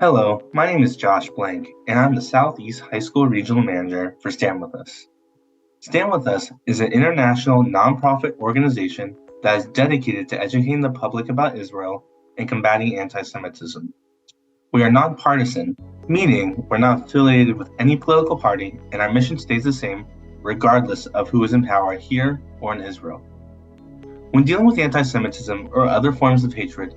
Hello, my name is Josh Blank, and I'm the Southeast High School Regional Manager for Stand With Us. Stand With Us is an international nonprofit organization that is dedicated to educating the public about Israel and combating anti-Semitism. We are nonpartisan, meaning we're not affiliated with any political party, and our mission stays the same regardless of who is in power here or in Israel. When dealing with anti-Semitism or other forms of hatred,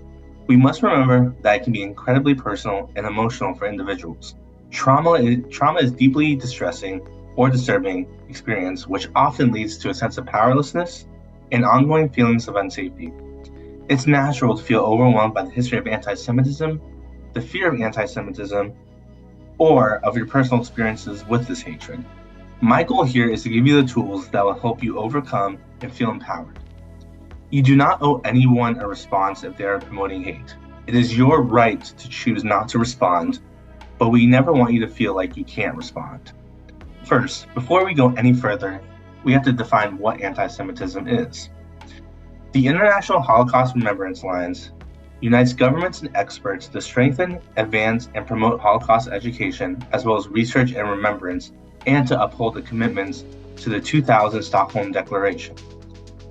we must remember that it can be incredibly personal and emotional for individuals. Trauma is deeply distressing or disturbing experience, which often leads to a sense of powerlessness and ongoing feelings of unsafety. It's natural to feel overwhelmed by the history of anti-Semitism, the fear of anti-Semitism, or of your personal experiences with this hatred. My goal here is to give you the tools that will help you overcome and feel empowered. You do not owe anyone a response if they are promoting hate. It is your right to choose not to respond, but we never want you to feel like you can't respond. First, before we go any further, we have to define what anti-Semitism is. The International Holocaust Remembrance Alliance unites governments and experts to strengthen, advance, and promote Holocaust education, as well as research and remembrance, and to uphold the commitments to the 2000 Stockholm Declaration.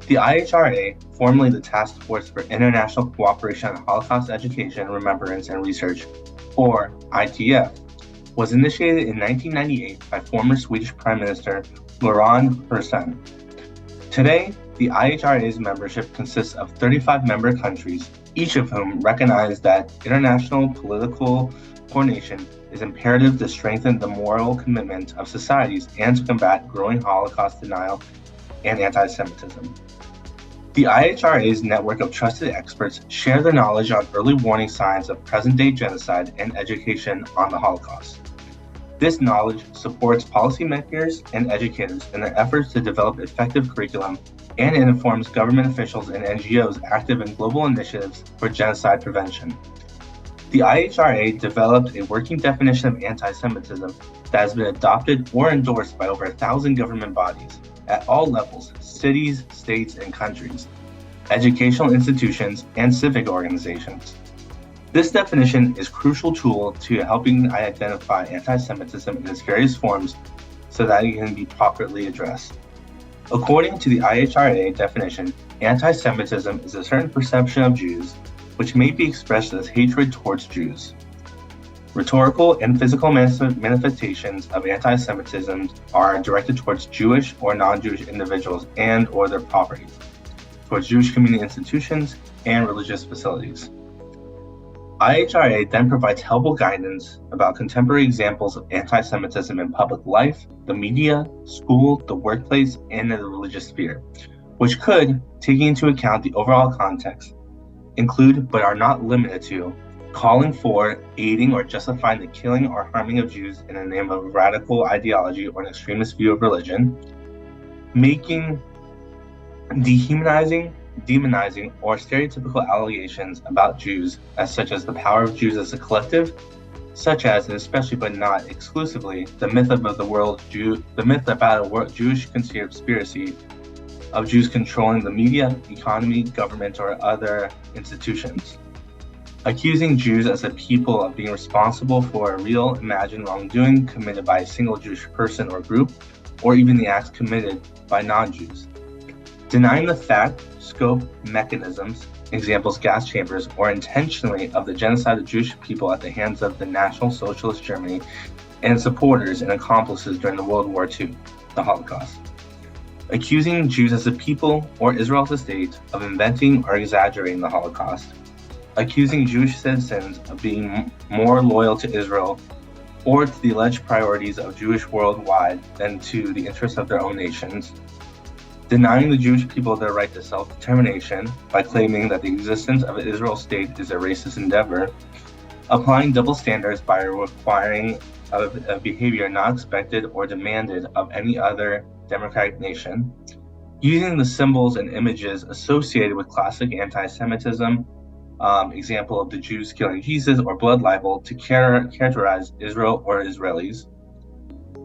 The IHRA, formerly the Task Force for International Cooperation on Holocaust Education, Remembrance, and Research, or ITF, was initiated in 1998 by former Swedish Prime Minister Göran Persson. Today, the IHRA's membership consists of 35 member countries, each of whom recognize that international political coordination is imperative to strengthen the moral commitment of societies and to combat growing Holocaust denial and anti-Semitism. The IHRA's network of trusted experts share their knowledge on early warning signs of present-day genocide and education on the Holocaust. This knowledge supports policymakers and educators in their efforts to develop effective curriculum, and it informs government officials and NGOs active in global initiatives for genocide prevention. The IHRA developed a working definition of anti-Semitism that has been adopted or endorsed by over 1,000 government bodies at all levels, cities, states, and countries, educational institutions, and civic organizations. This definition is a crucial tool to helping identify anti-Semitism in its various forms so that it can be properly addressed. According to the IHRA definition, anti-Semitism is a certain perception of Jews which may be expressed as hatred towards Jews. Rhetorical and physical manifestations of anti-Semitism are directed towards Jewish or non-Jewish individuals and or their property, towards Jewish community institutions and religious facilities. IHRA then provides helpful guidance about contemporary examples of anti-Semitism in public life, the media, school, the workplace, and in the religious sphere, which could, taking into account the overall context, include but are not limited to calling for, aiding, or justifying the killing or harming of Jews in the name of a radical ideology or an extremist view of religion, making, demonizing, or stereotypical allegations about Jews, such as the power of Jews as a collective, such as, and especially but not exclusively, the myth about a Jewish conspiracy of Jews controlling the media, economy, government, or other institutions. Accusing Jews as a people of being responsible for a real imagined wrongdoing committed by a single Jewish person or group, or even the acts committed by non-Jews. Denying the fact, scope, mechanisms, examples gas chambers, or intentionally of the genocide of Jewish people at the hands of the National Socialist Germany and supporters and accomplices during the World War II, the Holocaust. Accusing Jews as a people or Israel as a state of inventing or exaggerating the Holocaust. Accusing Jewish citizens of being more loyal to Israel or to the alleged priorities of Jewish worldwide than to the interests of their own nations. Denying the Jewish people their right to self-determination by claiming that the existence of an Israel state is a racist endeavor. Applying double standards by requiring a behavior not expected or demanded of any other democratic nation. Using the symbols and images associated with classic anti-Semitism, example of the Jews killing Jesus or blood libel, to characterize Israel or Israelis.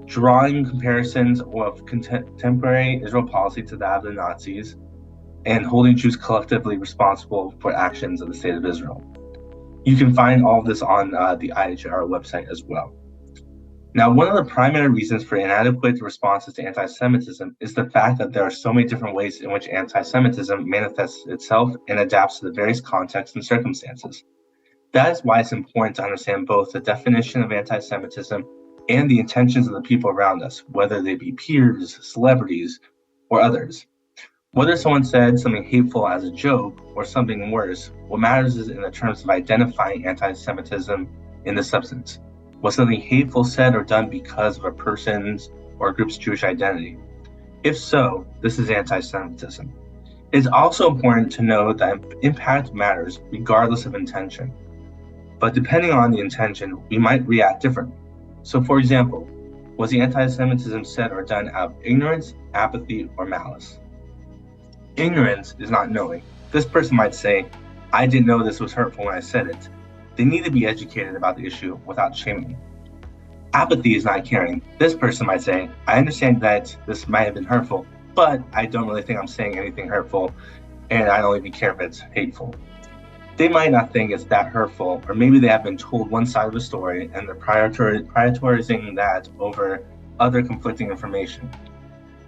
Drawing comparisons of contemporary Israel policy to that of the Nazis, and holding Jews collectively responsible for actions of the State of Israel. You can find all of this on the IHR website as well. Now, one of the primary reasons for inadequate responses to anti-Semitism is the fact that there are so many different ways in which anti-Semitism manifests itself and adapts to the various contexts and circumstances. That is why it's important to understand both the definition of anti-Semitism and the intentions of the people around us, whether they be peers, celebrities, or others. Whether someone said something hateful as a joke or something worse, what matters is in the terms of identifying anti-Semitism in the substance. Was something hateful said or done because of a person's or a group's Jewish identity? If so, this is anti-Semitism. It is also important to know that impact matters regardless of intention. But depending on the intention, we might react differently. So for example, was the anti-Semitism said or done out of ignorance, apathy, or malice? Ignorance is not knowing. This person might say, I didn't know this was hurtful when I said it. They need to be educated about the issue without shaming. Apathy is not caring. This person might say, I understand that this might have been hurtful, but I don't really think I'm saying anything hurtful, and I don't even care if it's hateful. They might not think it's that hurtful, or maybe they have been told one side of the story and they're prioritizing that over other conflicting information.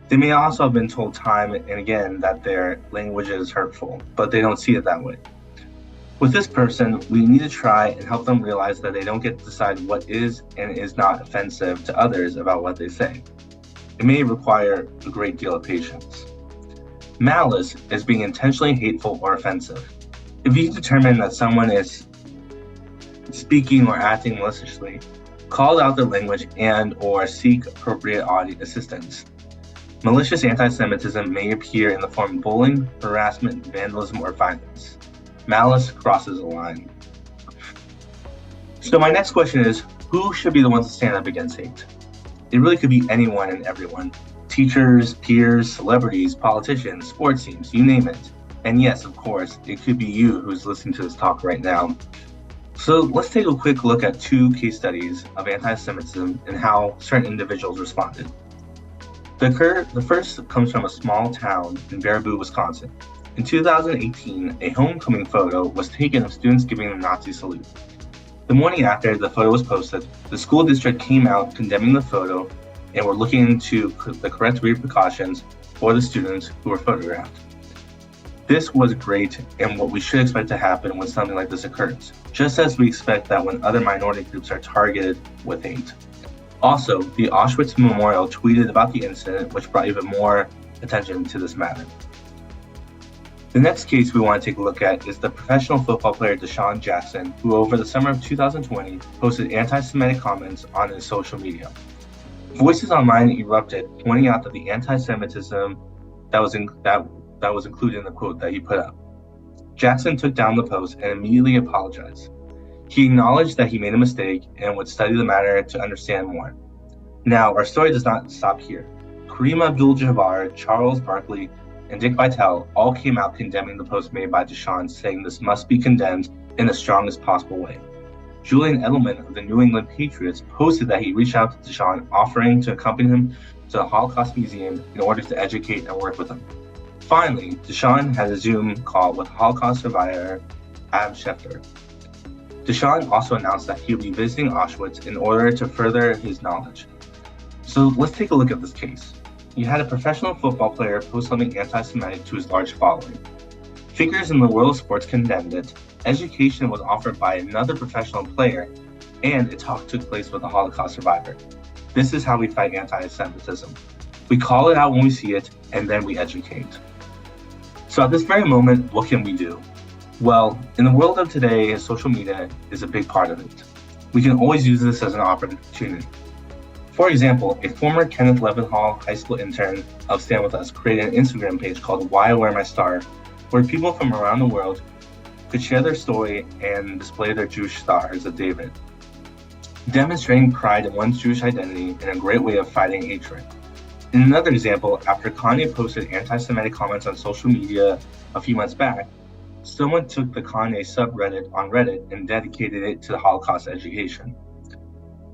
They may also have been told time and again that their language is hurtful, but they don't see it that way. With this person, we need to try and help them realize that they don't get to decide what is and is not offensive to others about what they say. It may require a great deal of patience. Malice is being intentionally hateful or offensive. If you determine that someone is speaking or acting maliciously, call out their language and or seek appropriate assistance. Malicious anti-Semitism may appear in the form of bullying, harassment, vandalism, or violence. Malice crosses a line. So my next question is, who should be the ones to stand up against hate? It really could be anyone and everyone. Teachers, peers, celebrities, politicians, sports teams, you name it. And yes, of course, it could be you who's listening to this talk right now. So let's take a quick look at two case studies of anti-Semitism and how certain individuals responded. The first comes from a small town in Baraboo, Wisconsin. In 2018, a homecoming photo was taken of students giving the Nazi salute. The morning after the photo was posted, the school district came out condemning the photo and were looking into the correct repercussions for the students who were photographed. This was great and what we should expect to happen when something like this occurs, just as we expect that when other minority groups are targeted with hate. Also, the Auschwitz Memorial tweeted about the incident, which brought even more attention to this matter. The next case we want to take a look at is the professional football player Deshaun Jackson, who over the summer of 2020 posted anti-Semitic comments on his social media. Voices online erupted, pointing out that the anti-Semitism that was included in the quote that he put up. Jackson took down the post and immediately apologized. He acknowledged that he made a mistake and would study the matter to understand more. Now, our story does not stop here. Kareem Abdul-Jabbar, Charles Barkley, and Dick Vitale all came out condemning the post made by Deshaun, saying this must be condemned in the strongest possible way. Julian Edelman of the New England Patriots posted that he reached out to Deshaun, offering to accompany him to the Holocaust Museum in order to educate and work with him. Finally, Deshaun had a Zoom call with Holocaust survivor Adam Schefter. Deshaun also announced that he would be visiting Auschwitz in order to further his knowledge. So let's take a look at this case. You had a professional football player post something anti-Semitic to his large following. Figures in the world of sports condemned it, education was offered by another professional player, and a talk took place with a Holocaust survivor. This is how we fight anti-Semitism. We call it out when we see it, and then we educate. So at this very moment, what can we do? Well, in the world of today, social media is a big part of it. We can always use this as an opportunity. For example, a former Kenneth Levenhall high school intern of Stand With Us created an Instagram page called Why I Wear My Star, where people from around the world could share their story and display their Jewish stars of David, demonstrating pride in one's Jewish identity and a great way of fighting hatred. In another example, after Kanye posted anti-Semitic comments on social media a few months back, someone took the Kanye subreddit on Reddit and dedicated it to the Holocaust education.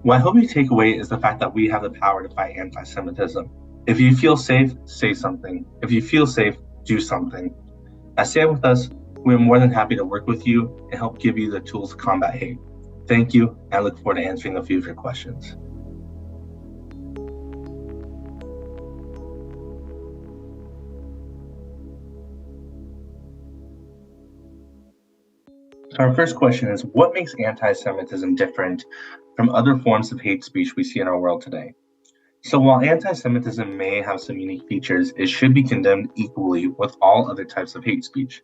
What I hope you take away is the fact that we have the power to fight anti-Semitism. If you feel safe, say something. If you feel safe, do something. At Stand With Us, We are more than happy to work with you and help give you the tools to combat hate. Thank you, and I look forward to answering a few of your questions. So our first question is, what makes anti-Semitism different from other forms of hate speech we see in our world today? So while anti-Semitism may have some unique features, it should be condemned equally with all other types of hate speech.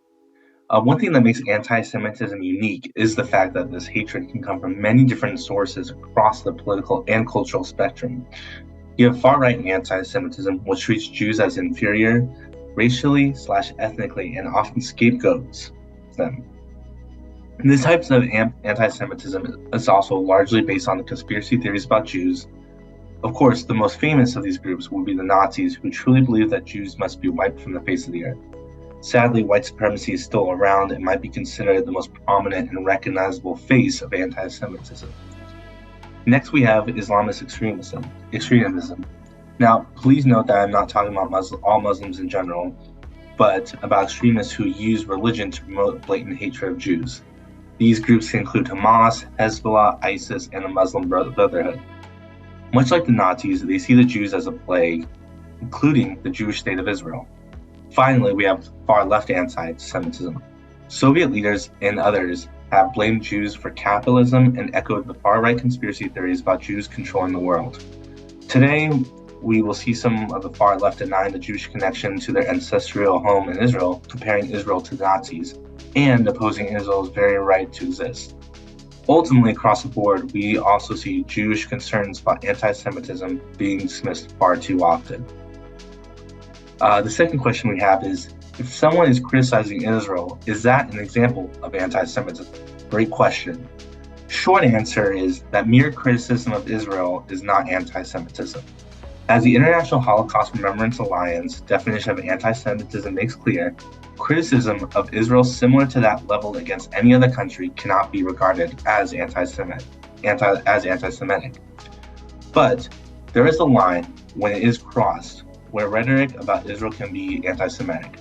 One thing that makes anti-Semitism unique is the fact that this hatred can come from many different sources across the political and cultural spectrum. You have far-right anti-Semitism, which treats Jews as inferior, racially/ethnically, and often scapegoats them. This type of anti-Semitism is also largely based on the conspiracy theories about Jews. Of course, the most famous of these groups would be the Nazis, who truly believe that Jews must be wiped from the face of the earth. Sadly, white supremacy is still around and might be considered the most prominent and recognizable face of anti-Semitism. Next, we have Islamist extremism. Now, please note that I'm not talking about all Muslims in general, but about extremists who use religion to promote blatant hatred of Jews. These groups include Hamas, Hezbollah, ISIS, and the Muslim Brotherhood. Much like the Nazis, they see the Jews as a plague, including the Jewish state of Israel. Finally, we have far-left anti-Semitism. Soviet leaders and others have blamed Jews for capitalism and echoed the far-right conspiracy theories about Jews controlling the world. Today, we will see some of the far-left denying the Jewish connection to their ancestral home in Israel, comparing Israel to the Nazis, and opposing Israel's very right to exist. Ultimately, across the board, we also see Jewish concerns about anti-Semitism being dismissed far too often. The second question we have is, if someone is criticizing Israel, is that an example of anti-Semitism? Great question. Short answer is that mere criticism of Israel is not anti-Semitism. As the International Holocaust Remembrance Alliance definition of anti-Semitism makes clear, criticism of Israel similar to that leveled against any other country cannot be regarded as anti-Semitic. But there is a line when it is crossed where rhetoric about Israel can be anti-Semitic.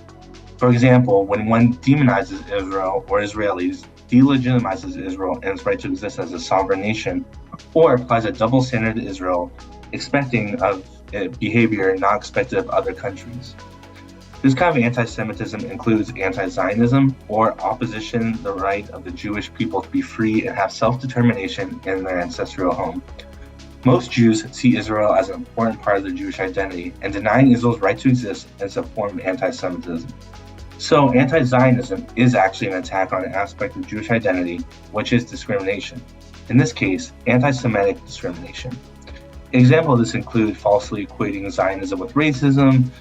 For example, when one demonizes Israel or Israelis, delegitimizes Israel and its right to exist as a sovereign nation, or applies a double standard to Israel, expecting of behavior not expected of other countries. This kind of anti-Semitism includes anti-Zionism, or opposition to the right of the Jewish people to be free and have self-determination in their ancestral home. Most Jews see Israel as an important part of their Jewish identity, and denying Israel's right to exist is a form of anti-Semitism. So anti-Zionism is actually an attack on an aspect of Jewish identity, which is discrimination. In this case, anti-Semitic discrimination. An example of this includes falsely equating Zionism with racism,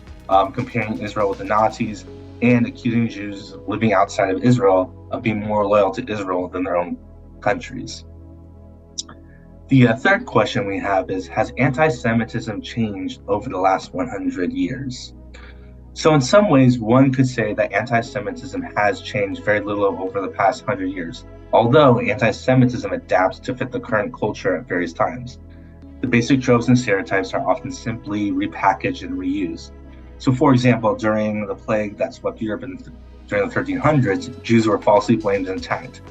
comparing Israel with the Nazis, and accusing Jews living outside of Israel of being more loyal to Israel than their own countries. The third question we have is, has anti-Semitism changed over the last 100 years? So in some ways, one could say that anti-Semitism has changed very little over the past 100 years, although anti-Semitism adapts to fit the current culture at various times. The basic tropes and stereotypes are often simply repackaged and reused. So for example, during the plague that swept Europe during the 1300s, Jews were falsely blamed and attacked.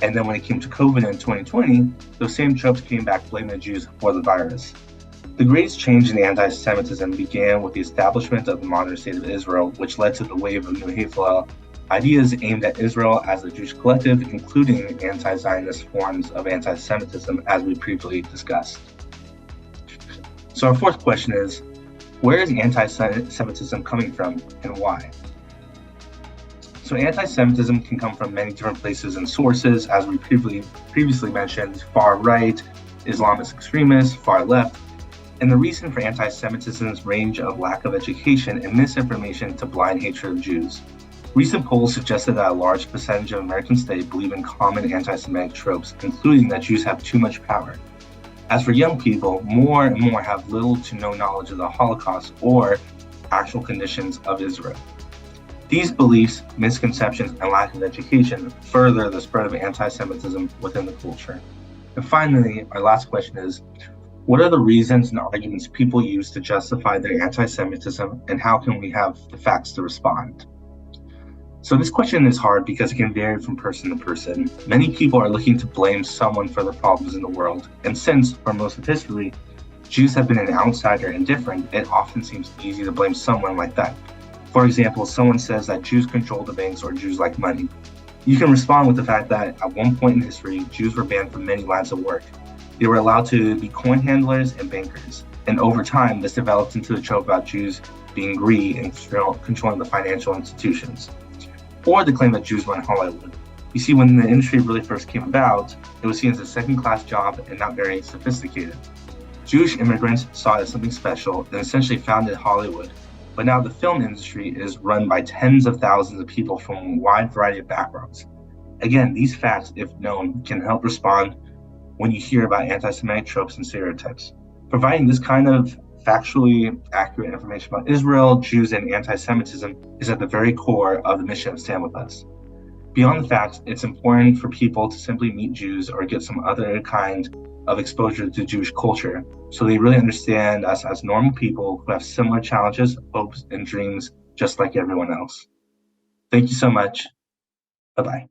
And then when it came to COVID in 2020, those same tropes came back blaming the Jews for the virus. The greatest change in anti-Semitism began with the establishment of the modern state of Israel, which led to the wave of new hateful ideas aimed at Israel as a Jewish collective, including anti-Zionist forms of anti-Semitism, as we previously discussed. So our fourth question is, where is anti-Semitism coming from and why? So anti-Semitism can come from many different places and sources, as we previously mentioned: far right, Islamist extremists, far left. And the reason for anti-Semitism's range of lack of education and misinformation to blind hatred of Jews. Recent polls suggested that a large percentage of Americans today believe in common anti-Semitic tropes, including that Jews have too much power. As for young people, more and more have little to no knowledge of the Holocaust or actual conditions of Israel. These beliefs, misconceptions, and lack of education further the spread of anti-Semitism within the culture. And finally, our last question is, what are the reasons and arguments people use to justify their anti-Semitism, and how can we have the facts to respond? So this question is hard because it can vary from person to person. Many people are looking to blame someone for the problems in the world, and since, for most of history, Jews have been an outsider and different, it often seems easy to blame someone like that. For example, someone says that Jews control the banks or Jews like money. You can respond with the fact that at one point in history, Jews were banned from many lines of work. They were allowed to be coin handlers and bankers. And over time, this developed into the trope about Jews being greedy and controlling the financial institutions. Or the claim that Jews run Hollywood. You see, when the industry really first came about, it was seen as a second-class job and not very sophisticated. Jewish immigrants saw it as something special and essentially founded Hollywood. But now the film industry is run by tens of thousands of people from a wide variety of backgrounds. Again, these facts, if known, can help respond when you hear about anti-Semitic tropes and stereotypes. Providing this kind of factually accurate information about Israel, Jews, and anti-Semitism is at the very core of the mission of Stand With Us. Beyond the facts, it's important for people to simply meet Jews or get some other kind of exposure to Jewish culture so they really understand us as normal people who have similar challenges, hopes, and dreams just like everyone else. Thank you so much. Bye-bye.